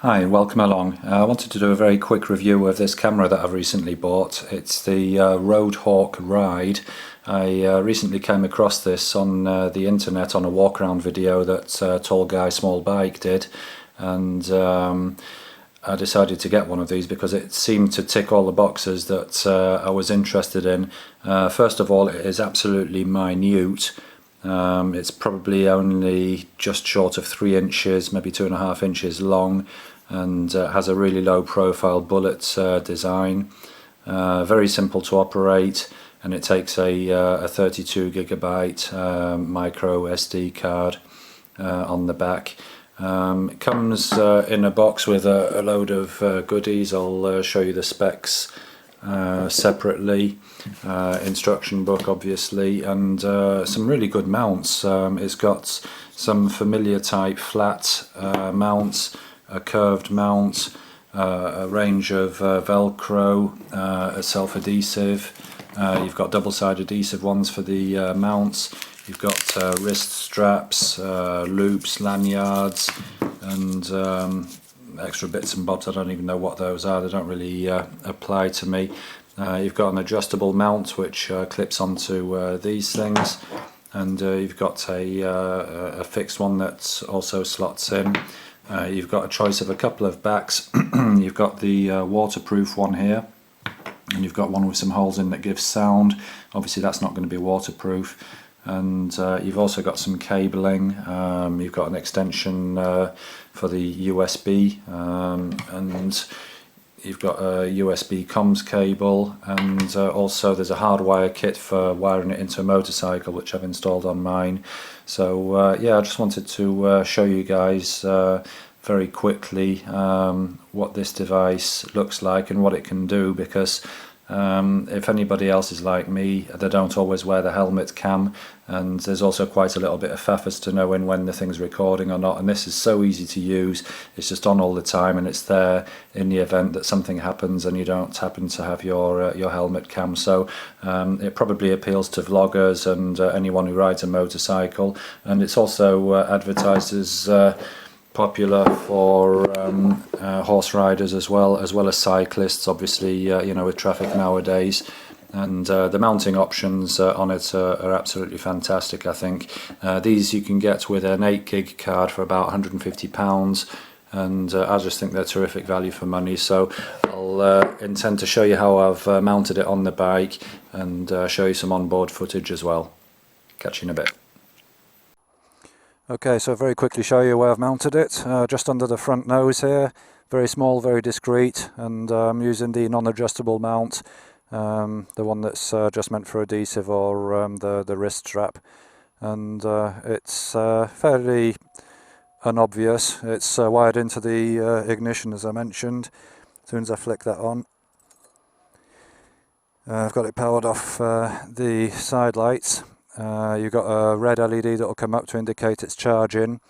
Hi, welcome along. I wanted to do a very quick review of this camera that I've recently bought. It's the Roadhawk Ride. I recently came across this on the internet on a walk around video that Tall Guy Small Bike did, and I decided to get one of these because it seemed to tick all the boxes that I was interested in. First of all, it is absolutely minute. It's probably only just short of 3 inches, maybe 2.5 inches long, and has a really low profile bullet design. Very simple to operate, and it takes a 32 gigabyte micro SD card on the back. It comes in a box with a load of goodies. I'll show you the specs separately, instruction book obviously, and some really good mounts. It's got some familiar type flat mounts, a curved mount, a range of velcro, a self-adhesive. You've got double-sided adhesive ones for the mounts. You've got wrist straps, loops, lanyards, and extra bits and bobs. I don't even know what those are. They don't really apply to me. You've got an adjustable mount which clips onto these things, and you've got a fixed one that also slots in. You've got a choice of a couple of backs. You've got the waterproof one here, and you've got one with some holes in that gives sound. Obviously that's not going to be waterproof. And you've also got some cabling. You've got an extension for the USB, and you've got a USB comms cable, and also there's a hardwire kit for wiring it into a motorcycle, which I've installed on mine. So yeah, I just wanted to show you guys very quickly what this device looks like and what it can do, because if anybody else is like me, they don't always wear the helmet cam, and there's also quite a little bit of faff as to knowing when the thing's recording or not, and this is so easy to use. It's just on all the time, and it's there in the event that something happens and you don't happen to have your helmet cam. So it probably appeals to vloggers and anyone who rides a motorcycle, and it's also advertised as popular for horse riders as well as cyclists, obviously, you know, with traffic nowadays. And the mounting options on it are absolutely fantastic, I think. These you can get with an 8 gig card for about £150, and I just think they're terrific value for money. So I'll intend to show you how I've mounted it on the bike, and show you some onboard footage as well. Catch you in a bit. Okay, so very quickly show you where I've mounted it, just under the front nose here, very small, very discreet, and I'm using the non-adjustable mount, the one that's just meant for adhesive or the wrist strap, and it's fairly unobvious. It's wired into the ignition, as I mentioned. As soon as I flick that on, I've got it powered off the side lights. You've got a red LED that will come up to indicate it's charging,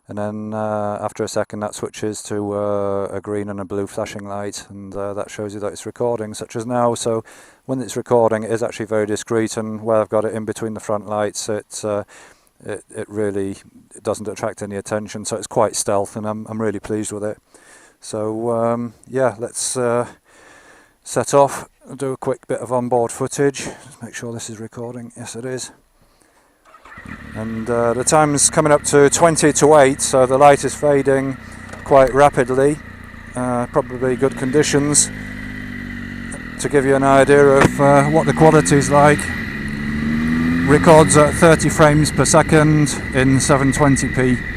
and then after a second that switches to a green and a blue flashing light, and that shows you that it's recording, such as now. So when it's recording, it is actually very discreet, and where I've got it in between the front lights, it really doesn't attract any attention, so it's quite stealth, and I'm really pleased with it. So yeah, let's set off, do a quick bit of onboard footage. Just make sure this is recording. Yes, it is. And the time's coming up to 20 to 8, so the light is fading quite rapidly. Probably good conditions to give you an idea of what the quality is like. Records at 30 frames per second in 720p.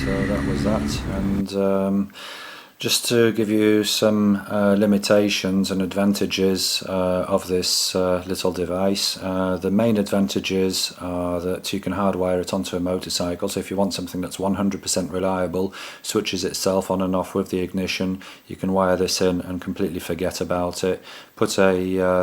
So that was that, and just to give you some limitations and advantages of this little device. The main advantages are that you can hardwire it onto a motorcycle, so if you want something that's 100% reliable, switches itself on and off with the ignition, you can wire this in and completely forget about it. Put a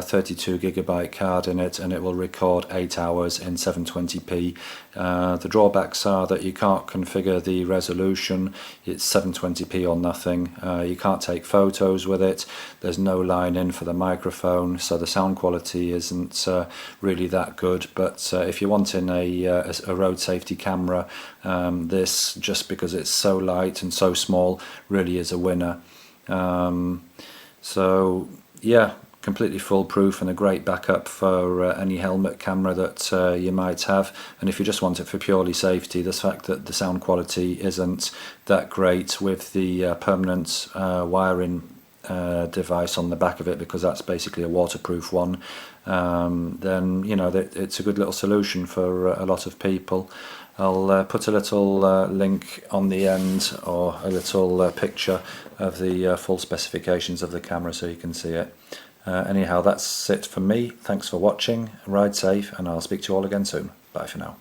32GB card in it and it will record 8 hours in 720p. The drawbacks are that you can't configure the resolution, it's 720p or nothing. You can't take photos with it, there's no line in for the microphone, so the sound quality isn't really that good. But if you're wanting a road safety camera, this, just because it's so light and so small, really is a winner. So yeah, completely foolproof and a great backup for any helmet camera that you might have. And if you just want it for purely safety, the fact that the sound quality isn't that great with the permanent wiring device on the back of it, because that's basically a waterproof one, then you know it's a good little solution for a lot of people. I'll put a little link on the end, or a little picture of the full specifications of the camera so you can see it. Anyhow, that's it from me. Thanks for watching, ride safe, and I'll speak to you all again soon. Bye for now.